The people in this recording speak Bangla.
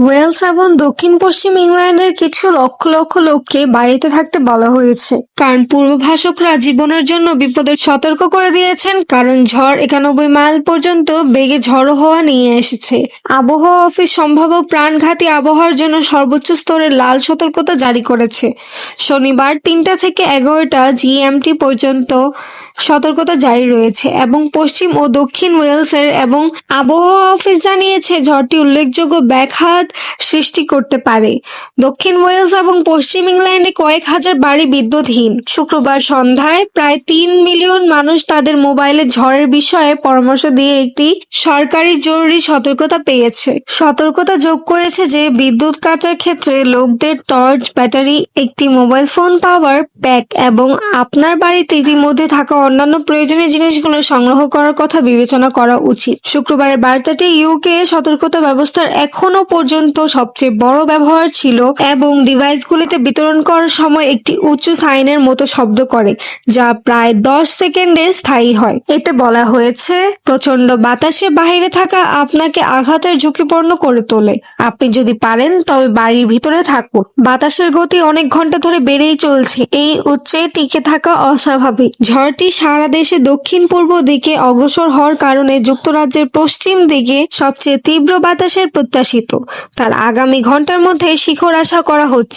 ওয়েলস এবং দক্ষিণ পশ্চিম ইংল্যান্ডের কিছু লক্ষ লক্ষ লোককে বাড়িতে থাকতে বলা হয়েছে, কারণ পূর্বভাষকরা জীবনের জন্য বিপদের সতর্ক করে দিয়েছেন, কারণ ঝড় 91 মাইল পর্যন্ত বেগে ঝড়ো হওয়া নিয়ে এসেছে। আবহাওয়া অফিস সম্ভাব্য প্রাণঘাতী আবহাওয়ার জন্য সর্বোচ্চ স্তরের লাল সতর্কতা জারি করেছে। শনিবার 3টা থেকে 11টা জিএমটি পর্যন্ত সতর্কতা জারি রয়েছে এবং পশ্চিম ও দক্ষিণ ওয়েলসের এবং আবহাওয়া অফিস জানিয়েছে ঝড়টি উল্লেখযোগ্য ব্যাঘাত সৃষ্টি করতে পারে। দক্ষিণ ওয়েলস এবং পশ্চিম ইংল্যান্ডে কয়েক হাজার বাড়ি বিদ্যুৎহীন। শুক্রবার সন্ধ্যায় প্রায় 3 মিলিয়ন মানুষ তাদের মোবাইলে ঝড়ের বিষয়ে পরামর্শ দিয়ে একটি সরকারি জরুরি সতর্কতা পেয়েছে। সতর্কতা যোগ করেছে যে বিদ্যুৎ কাটার ক্ষেত্রে লোকদের টর্চ, ব্যাটারি, একটি মোবাইল ফোন পাওয়ার ব্যাক এবং আপনার বাড়িতে ইতিমধ্যে থাকা অন্যান্য প্রয়োজনীয় জিনিসগুলো সংগ্রহ করার কথা বিবেচনা করা উচিত। শুক্রবারের বার্তাটি ইউকে সতর্কতা ব্যবস্থার এখনো পর্যন্ত সবচেয়ে বড় ব্যবহার ছিল এবং ডিভাইসগুলিতে বিতরণ করার সময় একটি উঁচু সাইনের মতো শব্দ করে, যা প্রায় 10 সেকেন্ডে স্থায়ী হয়। এতে বলা হয়েছে, প্রচণ্ড বাতাসে বাইরে থাকা আপনাকে আঘাতের ঝুঁকিপূর্ণ করে তোলে। আপনি যদি পারেন তবে বাড়ির ভিতরে থাকুন। বাতাসের গতি অনেক ঘন্টা ধরে বেড়েই চলছে। এই উচ্চে টিকে থাকা অস্বাভাবিক। ঝড়টি সারা দেশে দক্ষিণ পূর্ব দিকে অগ্রসর হওয়ার কারণে যুক্তরাজ্যের পশ্চিম দিকে সবচেয়ে তীব্র বাতাসের প্রত্যাশিত। তার আগামী ঘন্টার মধ্যে শিখর আশা করা হচ্ছে।